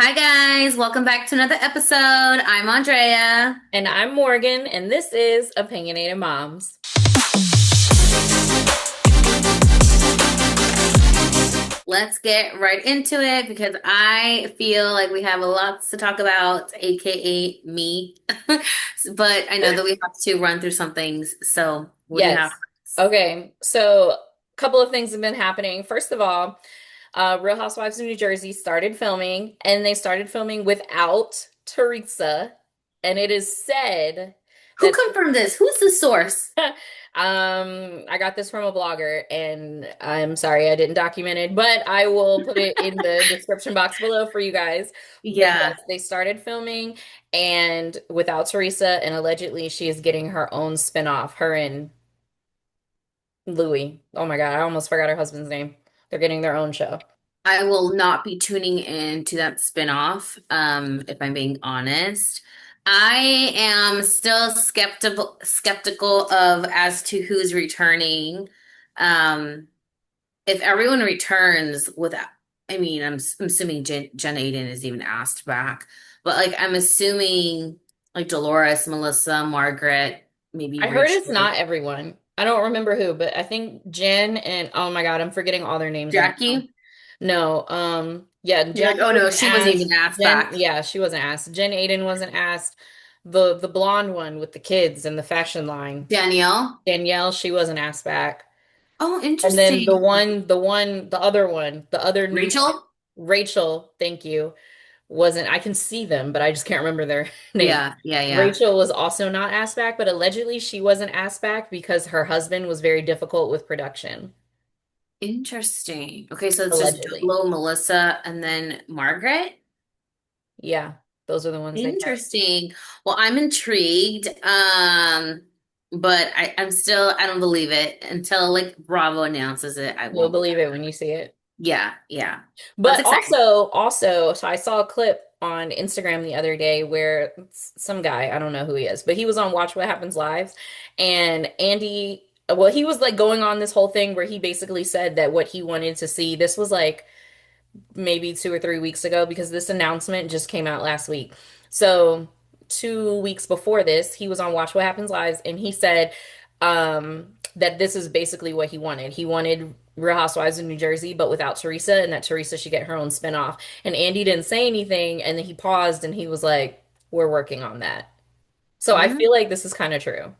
Hi guys, welcome back to another episode. I'm Andrea. And I'm Morgan, and this is Opinionated Moms. Let's get right into it because I feel like we have lots to talk about, aka me. But I know that we have to run through some things. So, what do you have? Yes. Okay, so a couple of things have been happening. First of all, Real Housewives of New Jersey started filming, and they started filming without Teresa. And it is said Who that confirmed this? Who's the source? I got this from a blogger, and I'm sorry I didn't document it, but I will put it in the description box below for you guys. But Yeah, yes, they started filming and without Teresa, and allegedly she is getting her own spinoff, her and Louis. Oh my God, I almost forgot her husband's name. They're getting their own show. I will not be tuning in to that spinoff, if I'm being honest. I am still skeptical of as to who's returning. Um, if everyone returns without, I mean, I'm assuming Jen Aiden is even asked back, but like I'm assuming like Dolores, Melissa, Margaret, maybe I heard it's Rachel, not everyone. I don't remember who, but I think Jen and oh my God, I'm forgetting all their names right now. Jackie. No, yeah, You're like, Jackie oh no, wasn't she wasn't even asked. asked Jen, back. yeah, she wasn't asked. Jen Aiden wasn't asked. The blonde one with the kids and the fashion line. Danielle. Danielle, she wasn't asked back. Oh, And then interesting. the other one, the other new one, Rachel? Rachel, thank you, wasn't, I can see them, but I just can't remember their name. Yeah, yeah, yeah. Rachel was also not asked back, but allegedly she wasn't asked back because her husband was very difficult with production. Interesting. Okay, so it's just Allegedly. Dolo, Melissa, and then Margaret. Yeah, those are the ones they said. Interesting. Well, I'm intrigued. But I'm still I don't believe it until like Bravo announces it. I You'll won't believe believe it when it. you see it. Yeah, yeah. That's But exciting. so I saw a clip on Instagram the other day where some guy, I don't know who he is, but he was on Watch What Happens Live, and Andy, well, he was like going on this whole thing where he basically said that what he wanted to see, this was like maybe 2 or 3 weeks ago because this announcement just came out last week. So 2 weeks before this, he was on Watch What Happens Live, and he said that this is basically what he wanted. He wanted Real Housewives of New Jersey, but without Teresa, and that Teresa should get her own spinoff. And Andy didn't say anything, and then he paused and he was like, "We're working on that." So I feel like this is kind of true.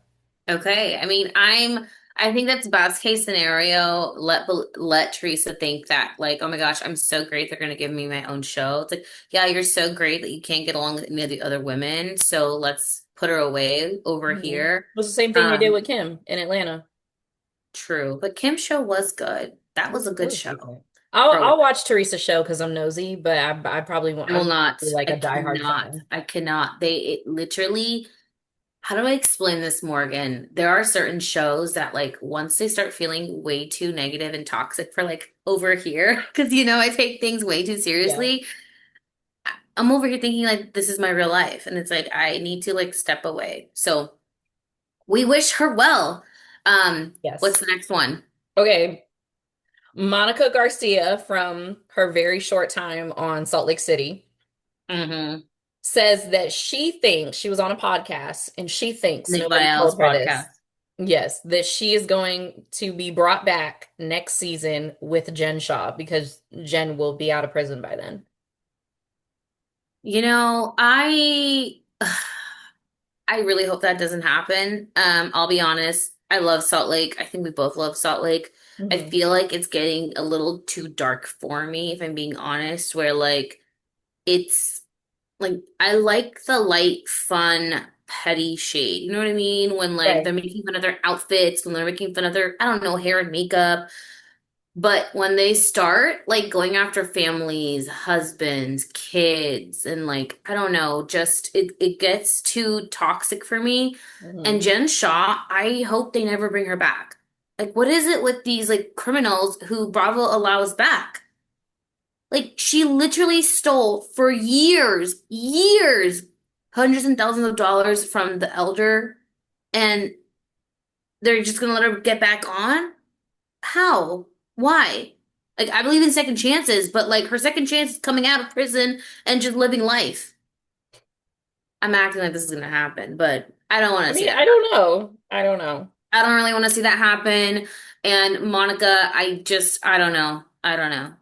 Okay. I mean, I think that's best case scenario. Let Teresa think that like, oh my gosh, I'm so great. They're gonna give me my own show. It's like, yeah, you're so great that you can't get along with any of the other women. So let's put her away over Mhm. It here. was the same thing they did Um, with Kim in Atlanta. true. But Kim's show was good. That was a It good was show decent. I'll for watch Teresa's show because I'm nosy, but I probably won't. I I will won't not. be like I a diehard cannot. fan. I cannot. They it literally, how do I explain this, Morgan? There are certain shows that like once they start feeling way too negative and toxic for like over here, because I take things way too Yeah. seriously. I'm over here thinking like this is my real life, and it's like I need to like step away. So we wish her well. What's Yes. the next one? Okay. Monica Garcia, from her very short time on Salt Lake City, Mm-hmm. says that she thinks she was on a podcast and she thinks Nick nobody Viall's told her podcast. this. Yes, that she is going to be brought back next season with Jen Shaw because Jen will be out of prison by then. I I really hope that doesn't happen. I'll be honest. I love Salt Lake. I think we both love Salt Lake. I Hmm. feel like it's getting a little too dark for me, if I'm being honest, where like it's like I like the light, fun, petty shade. You know what I mean? When like Right. they're making fun of their outfits, when they're making fun of their, I don't know, hair and makeup. But when they start like going after families, husbands, kids, and like, I don't know, just it gets too toxic for me. And Hmm. Jen Shaw, I hope they never bring her back. Like, what is it with these like criminals who Bravo allows back? Like, she literally stole for years, hundreds and thousands of dollars from the elder, and they're just gonna let her get back on? How? Why? Like I believe in second chances, but like her second chance is coming out of prison and just living life. I'm acting like this is gonna happen, but I don't want I to see mean, that I happen. don't know. I don't know. I don't really want to see that happen. And Monica, I don't know. I don't know.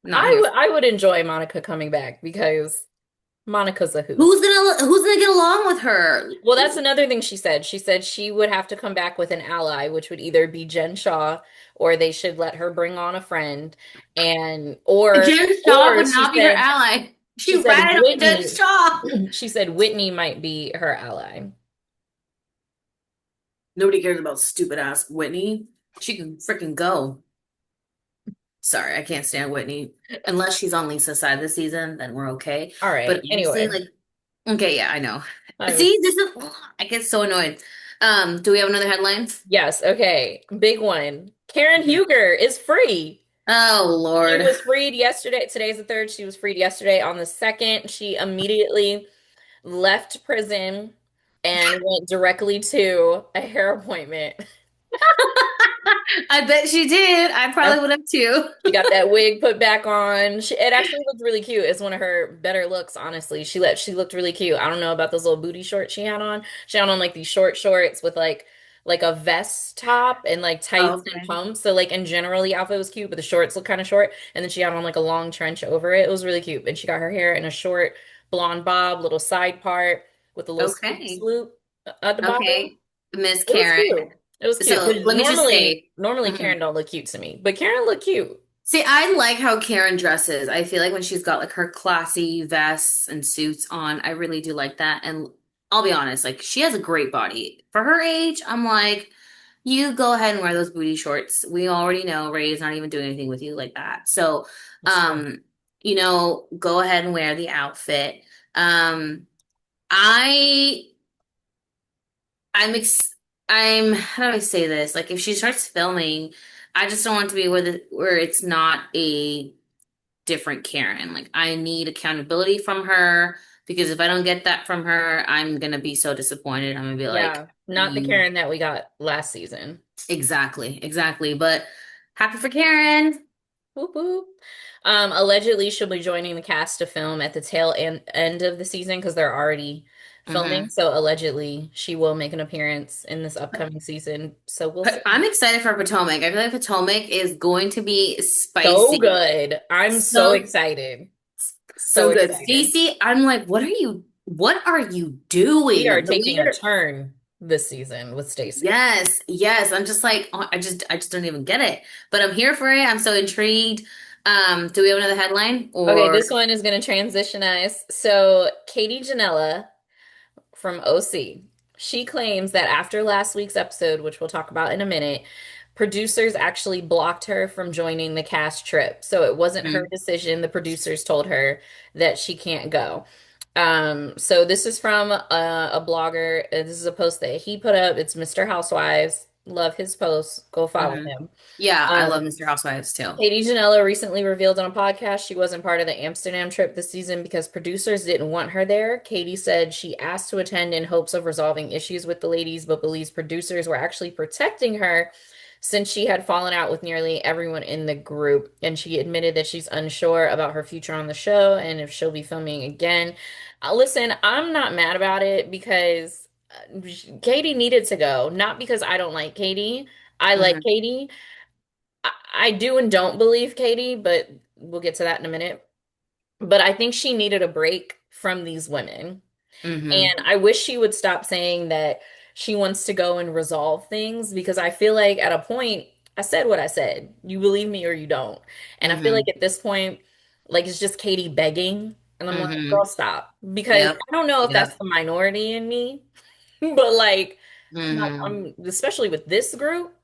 Not here. I would enjoy Monica coming back because Monica's a hoot. Who's gonna get along with her? Well, that's another thing she said. She said she would have to come back with an ally, which would either be Jen Shaw or they should let her bring on a friend. And Jen Shaw or would not be her ally. she She said ratted on Jen Whitney Shaw. she said Whitney might be her ally. Nobody cares about stupid ass Whitney. She can freaking go. Sorry, I can't stand Whitney. Unless she's on Lisa's side this season, then we're okay. All right. But honestly, Anyway, like, okay, yeah, I know. I was See, this is I get so annoyed. Do we have another headline? yes, okay. Big one. Karen Okay. Huger is free. Oh She Lord. was freed yesterday. Today's the third. She was freed yesterday. On the second, she immediately left prison and went directly to a hair appointment. I bet she did. I probably would have too. She got that wig put back on. It actually looked really cute. It's one of her better looks, honestly. She looked really cute. I don't know about those little booty shorts she had on. She had on like these short shorts with like a vest top and like Oh, tights and okay. pumps. So like in general the outfit was cute, but the shorts look kind of short. And then she had on like a long trench over it. It was really cute. And she got her hair in a short blonde bob, little side part with a little swoop Okay. swoop at the bottom. Okay. Miss It was Karen. cute. It was cute. So Because let me just say, normally mhm. Karen don't look cute to me, but Karen looked cute. See, I like how Karen dresses. I feel like when she's got like her classy vests and suits on, I really do like that. And I'll be honest, like she has a great body. For her age, I'm like, you go ahead and wear those booty shorts. We already know Ray's not even doing anything with you like that. So, That's true. go ahead and wear the outfit. Um, I I'm how do I say this? Like if she starts filming, I just don't want it to be where it's not a different Karen. Like I need accountability from her because if I don't get that from her, I'm gonna be so disappointed. I'm gonna be like, Yeah, not the you Karen that we got last season. exactly, exactly. But happy for Karen. Whoop whoop. Allegedly, she'll be joining the cast to film at the end of the season because they're already filming. Hmm. So allegedly, she will make an appearance in this upcoming season. So we'll But see. I'm excited for Potomac. I feel like Potomac is going to be So spicy. good. I'm so So excited. So so good. excited. Stacey, I'm like, what are you We doing? are The taking a way turn this season with Stacey. yes, yes. I'm just like, oh, I just don't even get it. But I'm here for it. I'm so intrigued. Do we have another headline Okay, or this one is going to transition us. So, Katie Janella from OC. She claims that after last week's episode, which we'll talk about in a minute, producers actually blocked her from joining the cast trip. So it wasn't her Mhm, decision. The producers told her that she can't go. So this is from a blogger. This is a post that he put up. It's Mr. Housewives. Love his posts. Go follow mhm. him. Yeah, I love Um, Mr. Housewives too. Katie Janella recently revealed on a podcast she wasn't part of the Amsterdam trip this season because producers didn't want her there. Katie said she asked to attend in hopes of resolving issues with the ladies, but believes producers were actually protecting her since she had fallen out with nearly everyone in the group. And she admitted that she's unsure about her future on the show and if she'll be filming again. Listen, I'm not mad about it because Katie needed to go, not because I don't like Katie. I like Hmm. Katie. I do and don't believe Katie, but we'll get to that in a minute. But I think she needed a break from these women. Hmm. And I wish she would stop saying that she wants to go and resolve things because I feel like at a point, I said what I said. You believe me or you don't. And I feel like Hmm. at this point, like it's just Katie begging. And I'm like, girl, Hmm. stop. Because Yep. I don't know if that's Yep. the minority in me, but like, Hmm. I'm especially with this group,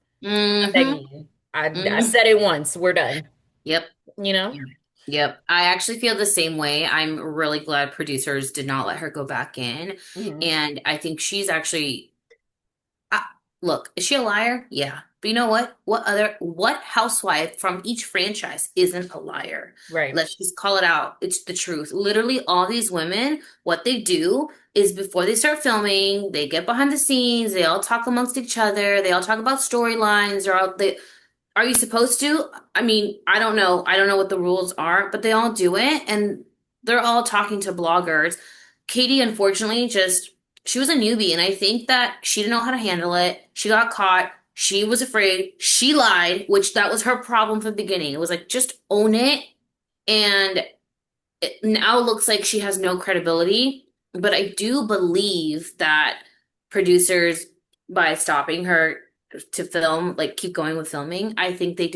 I'm Hmm. begging you. I Hmm. said it once, we're done. Yep. You know? Yep. Yep. I actually feel the same way. I'm really glad producers did not let her go back in. Hmm. And I think she's actually Uh, look, is she a liar? Yeah. But you know what? What housewife from each franchise isn't a liar? Right. Let's just call it out. It's the truth. Literally, all these women, what they do is before they start filming, they get behind the scenes, they all talk amongst each other, they all talk about storylines, are you supposed to? I mean, I don't know. I don't know what the rules are, but they all do it and they're all talking to bloggers. Katie, unfortunately, just she was a newbie, and I think that she didn't know how to handle it. She got caught. She was afraid. She lied, which that was her problem from the beginning. It was like, just own it. And it now looks like she has no credibility. But I do believe that producers, by stopping her to film, like keep going with filming, I think they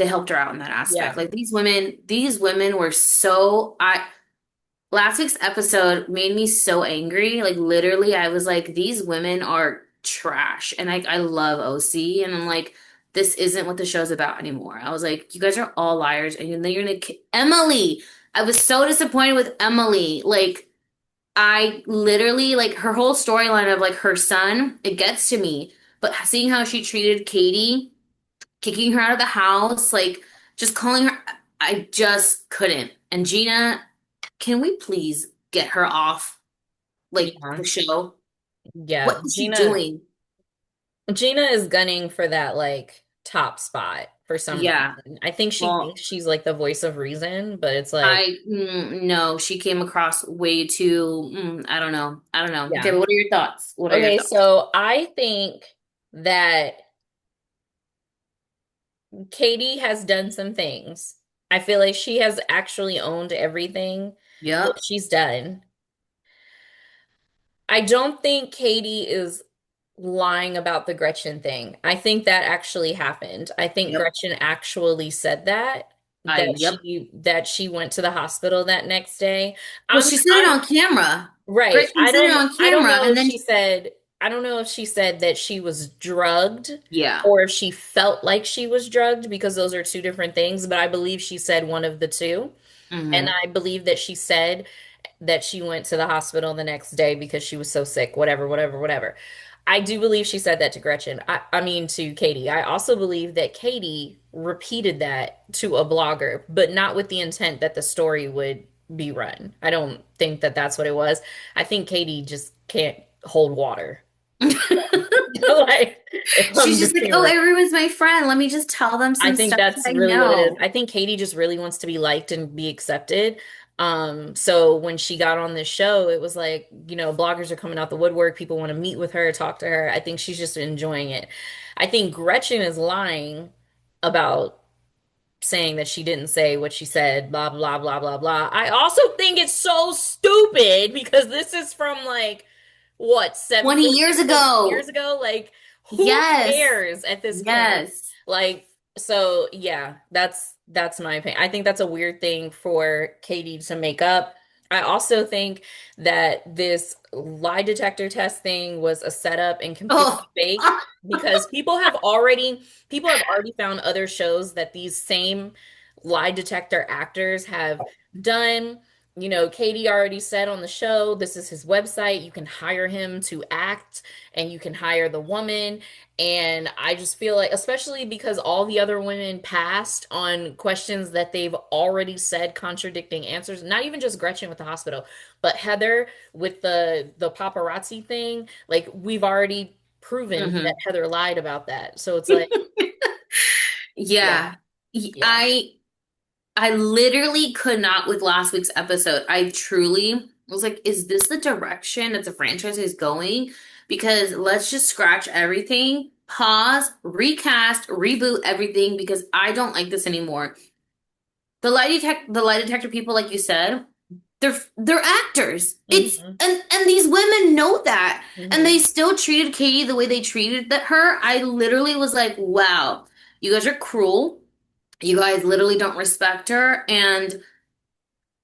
helped her out in that aspect. Yeah. Like these women were so, last week's episode made me so angry. Like literally, I was like, these women are trash. And I love OC, and I'm like, this isn't what the show's about anymore. I was like, you guys are all liars, and then you're gonna Emily. I was so disappointed with Emily. Like, I literally like her whole storyline of like her son. It gets to me, but seeing how she treated Katie, kicking her out of the house, like just calling her, I just couldn't. And Gina, can we please get her off like Yeah. the show? Yeah. What is she doing? Gina is gunning for that like top spot for some Yeah. reason. I think she Well, thinks she's like the voice of reason, but it's like, no, she came across way too, I don't know. I don't know. Okay, yeah. but what are your thoughts? What are your Okay, thoughts? so I think that Katie has done some things. I feel like she has actually owned everything that Yep. she's done. I don't think Katie is lying about the Gretchen thing. I think that actually happened. I think Yep. Gretchen actually said Yep. that she went to the hospital that next day. Well, she said it I'm on camera. right. Gretchen said it on I don't camera, know and if then she said I don't know if she said that she was drugged yeah. or if she felt like she was drugged because those are two different things, but I believe she said one of the two. And Hmm. I believe that she said that she went to the hospital the next day because she was so sick, whatever, whatever, whatever. I do believe she said that to Gretchen. I mean, to Katie. I also believe that Katie repeated that to a blogger, but not with the intent that the story would be run. I don't think that that's what it was. I think Katie just can't hold water. Like, if She's I'm just just like, being oh, real. everyone's my friend. Let me just tell them I some think stuff that's I really what it is. know. I think Katie just really wants to be liked and be accepted. So when she got on this show, it was like, bloggers are coming out the woodwork. People want to meet with her, talk to her. I think she's just enjoying it. I think Gretchen is lying about saying that she didn't say what she said, blah, blah, blah, blah, blah. I also think it's so stupid because this is from like, what, 20 years 17 years ago. ago? Like, who Yes. cares at this point? Yes. Like, so yeah, that's my opinion. I think that's a weird thing for Katie to make up. I also think that this lie detector test thing was a setup and completely Oh. fake because people have already found other shows that these same lie detector actors have done. Katie already said on the show, this is his website. You can hire him to act and you can hire the woman. And I just feel like, especially because all the other women passed on questions that they've already said contradicting answers, not even just Gretchen with the hospital, but Heather with the paparazzi thing, like we've already proven that Hmm. Heather lied about that. So it's like, yeah, Yeah. yeah. I literally could not with last week's episode. I truly was like, is this the direction that the franchise is going? Because let's just scratch everything, pause, recast, reboot everything because I don't like this anymore. The lie detector people, like you said, they're actors. It's Hmm. and these women know that. And they Hmm. still treated Katie the way they treated her. I literally was like, wow, you guys are cruel. You guys literally don't respect her. And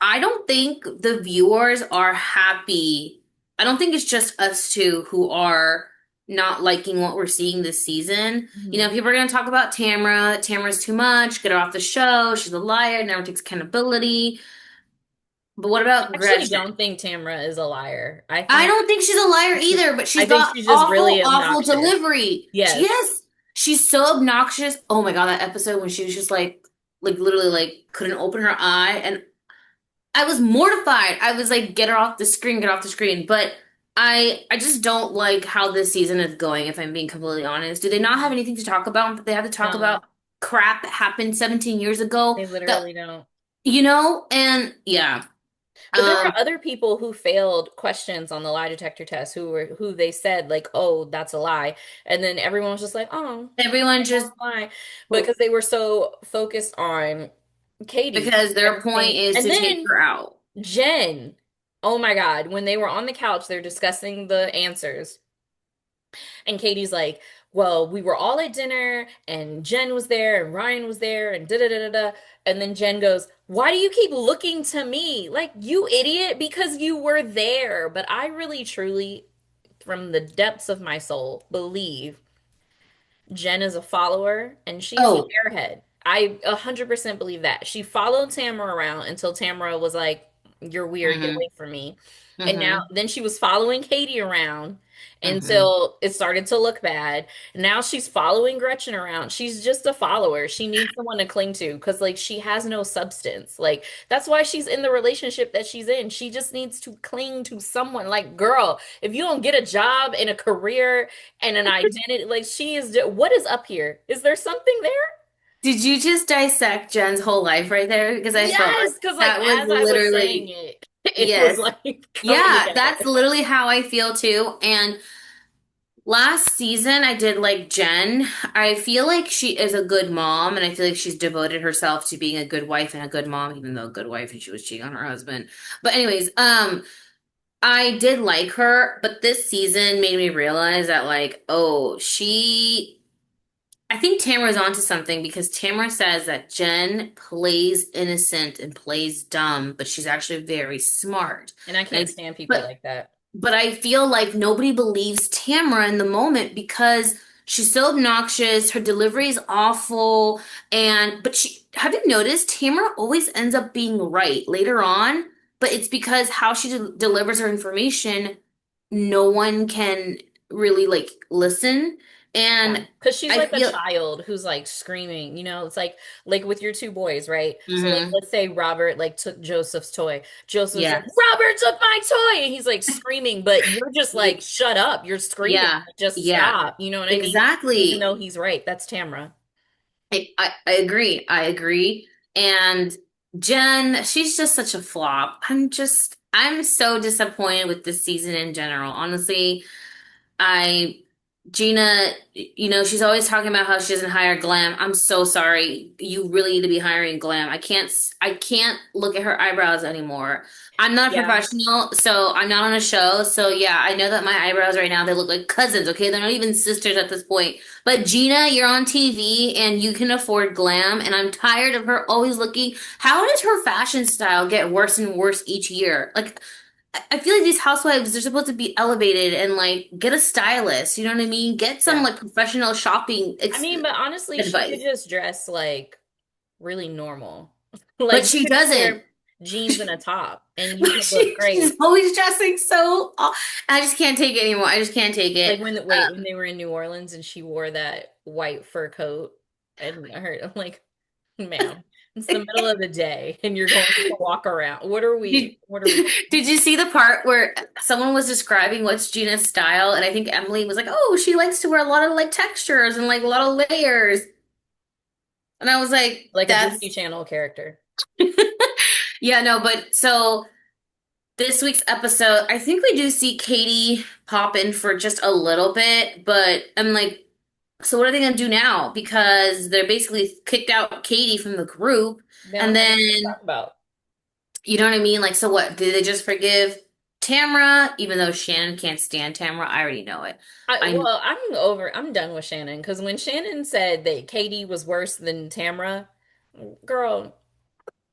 I don't think the viewers are happy. I don't think it's just us two who are not liking what we're seeing this season. You know, Hmm. people are going to talk about Tamara. Tamara's too much. Get her off the show. She's a liar. Never takes accountability. But what I about actually Gretchen? don't think Tamra is a liar. I don't think she's a liar either, but I she's think got she's just awful, really awful obnoxious. delivery. She Yes. is. She's so obnoxious. Oh my God, that episode when she was just like literally like couldn't open her eye, and I was mortified. I was like, get her off the screen, get off the screen. But I just don't like how this season is going, if I'm being completely honest. Do they not have anything to talk about? But they have to talk No, about crap that happened 17 years ago they that, literally don't. and yeah. But there were Um, other people who failed questions on the lie detector test who they said like, "Oh, that's a lie," and then everyone was just like, "Oh, everyone just lie," because they were so focused on Katie because and their point everything. is And to take then her out. Jen, oh my God, when they were on the couch, they're discussing the answers. And Katie's like, well, we were all at dinner and Jen was there and Ryan was there and da da da da da. And then Jen goes, why do you keep looking to me? Like, you idiot, because you were there. But I really, truly, from the depths of my soul, believe Jen is a follower and she's an Oh, airhead. I 100% believe that. She followed Tamara around until Tamara was like, you're weird, get mm-hmm, away from me. And now, mm-hmm, then she was following Katie around mm-hmm. until it started to look bad. Now she's following Gretchen around. She's just a follower. She needs someone to cling to because, like, she has no substance. Like, that's why she's in the relationship that she's in. She just needs to cling to someone. Like, girl, if you don't get a job and a career and an identity. Like she is, what is up here? Is there something there? Did you just dissect Jen's whole life right there? Because I felt like Yes, because like that was as I was saying literally, it, it was yes. like coming Yeah, together. that's literally how I feel too. And last season, I did like Jen. I feel like she is a good mom, and I feel like she's devoted herself to being a good wife and a good mom, even though a good wife and she was cheating on her husband. But anyways, I did like her, but this season made me realize that like, oh, I think Tamara's onto something because Tamara says that Jen plays innocent and plays dumb, but she's actually very smart. And I And can't I, stand people but like that. but I feel like nobody believes Tamara in the moment because she's so obnoxious, her delivery is awful, and but she have you noticed Tamara always ends up being right later on, but it's because how she delivers her information, no one can really like listen. Yeah. And Because she's I like a feel child who's like screaming, it's like with your two boys, right? So like hmm let's say Robert like took Joseph's toy. Joseph's like, yes. Robert took my toy, and he's like screaming, but you're just like, shut up, you're screaming. Yeah. Like, just Yeah. stop. You know what I mean? Even Exactly. though he's right. That's Tamra. I agree. I agree. And Jen, she's just such a flop. I'm so disappointed with this season in general. Honestly, I, Gina, she's always talking about how she doesn't hire glam. I'm so sorry. You really need to be hiring glam. I can't look at her eyebrows anymore. I'm not a Yeah. professional, so I'm not on a show. So yeah, I know that my eyebrows right now, they look like cousins, okay? They're not even sisters at this point. But Gina, you're on TV and you can afford glam, and I'm tired of her always looking. How does her fashion style get worse and worse each year? Like I feel like these housewives, they're supposed to be elevated and like get a stylist. You know what I mean? Get some Yeah. like professional shopping I mean, but honestly, she could advice. just dress like really normal. But Like you she could just doesn't. wear jeans and a top and you could look She's great. always dressing so. I just can't take it anymore. I just can't take Like it. when they were in New Orleans and she wore that white fur coat and I'm like, ma'am, it's the middle of the day and you're going to walk around. Did, What are we doing? did you see the part where someone was describing what's Gina's style? And I think Emily was like, "Oh, she likes to wear a lot of like textures and like a lot of layers." And I was like, Like a Disney "That's Channel character. yeah, no." But so this week's episode, I think we do see Katie pop in for just a little bit, but I'm like, so what are they gonna do now? Because they're basically kicked out Katie from the group, They and don't have then anything to talk about. you know what I mean? Like, so what? Did they just forgive Tamra, even though Shannon can't stand Tamra? I already know it. I I'm done with Shannon because when Shannon said that Katie was worse than Tamra, girl,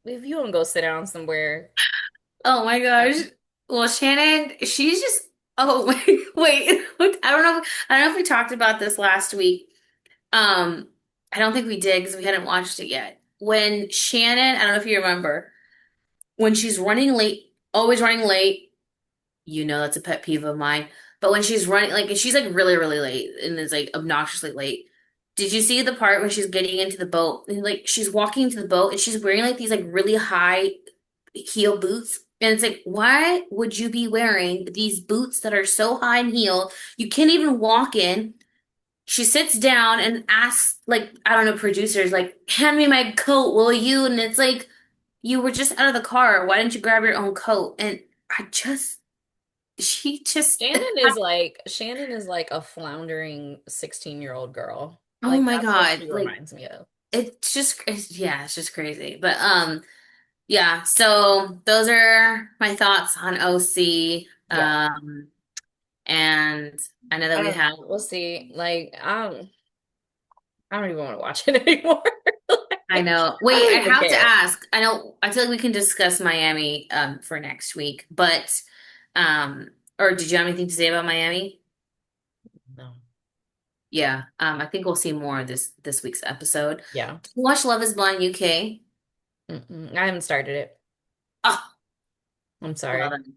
if you don't go sit down somewhere, oh my gosh. Well, Shannon, she's just oh wait. I don't know if we talked about this last week. Um, I don't think we did because we hadn't watched it yet. When Shannon, I don't know if you remember, when she's running late, always running late, that's a pet peeve of mine. But when she's running, like, she's like really, really late and is like obnoxiously late. Did you see the part when she's getting into the boat and like she's walking to the boat and she's wearing like these like really high heel boots? And it's like, why would you be wearing these boots that are so high and heel? You can't even walk in. She sits down and asks, like, I don't know, producers, like, hand me my coat, will you? And it's like, you were just out of the car. Why didn't you grab your own coat? And I just, she just, Shannon is like a floundering 16-year-old girl. oh Like my that's what God. she Like, reminds me of. yeah, it's just crazy. But, yeah, so those are my thoughts on OC. Yeah. And I know that I we don't have, know. We'll see. I don't even want to watch it anymore. I Like, know. I Wait, don't I even have to care. ask. I know, I feel like we can discuss Miami for next week, but um or did you have anything to say about Miami? No. Yeah, I think we'll see more of this week's episode. Yeah. Watch Love is Blind UK. Mm-mm. I haven't started it. Oh, I'm well sorry. then.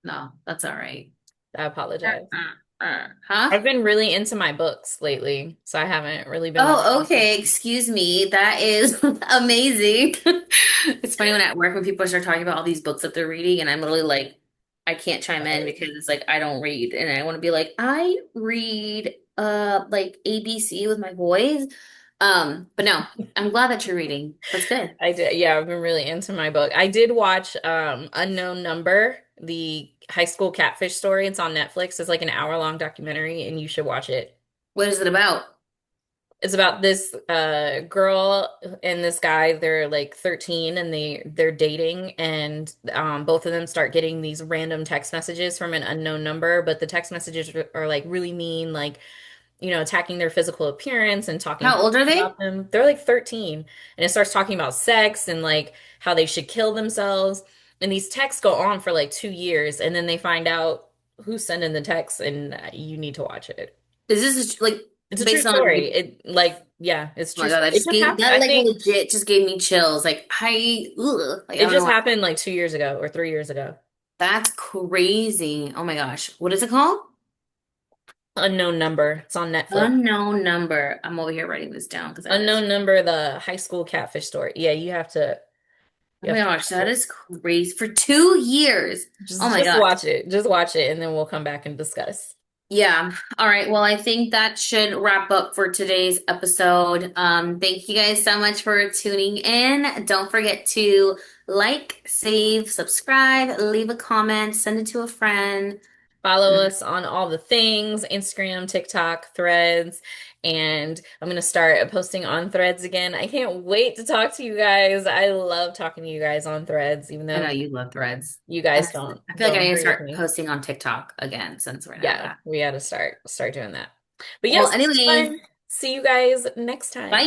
No, that's all right. I apologize. Huh? I've been really into my books lately, so I haven't really been Oh, watching okay. TV. Excuse me. That is amazing. It's funny when at work when people start talking about all these books that they're reading, and I'm literally like, I can't chime in Right. because it's like I don't read, and I want to be like, I read like ABC with my boys. But no, I'm glad that you're reading. That's good. I did. Yeah, I've been really into my book. I did watch Unknown Number, the high school catfish story. It's on Netflix. It's like an hour-long documentary, and you should watch it. What is it about? It's about this girl and this guy. They're like 13 and they're dating, and both of them start getting these random text messages from an unknown number, but the text messages are like really mean, like attacking their physical appearance and talking How old are they? about them. They're like 13, and it starts talking about sex and like how they should kill themselves. And these texts go on for like 2 years, and then they find out who's sending the texts, and you need to watch it. Is this like It's a true based on story. like? Yeah, it's Oh my true God, story. that It just just gave happened. that I like think legit just gave me chills. Like I it don't know just why. happened like 2 years ago or 3 years ago. That's crazy. Oh my gosh. What is it called? Unknown Number. It's on Netflix. Unknown number. I'm over here writing this down because that is, Unknown Number, the high school catfish story. Yeah, oh you my have to gosh, watch that it. is crazy. For 2 years. Oh Just my just gosh. watch it. Just watch it, and then we'll come back and discuss. Yeah. All right. Well, I think that should wrap up for today's episode. Thank you guys so much for tuning in. Don't forget to like, save, subscribe, leave a comment, send it to a friend. Follow us on all the things, Instagram, TikTok, Threads, and I'm gonna start posting on Threads again. I can't wait to talk to you guys. I love talking to you guys on Threads, even I know though you love threads. you And guys I feel like I don't need to agree with start me. posting on TikTok again since we're not Yeah, that. we gotta start doing that. But Well, yes, it's anyways, fun. See you guys next time. bye.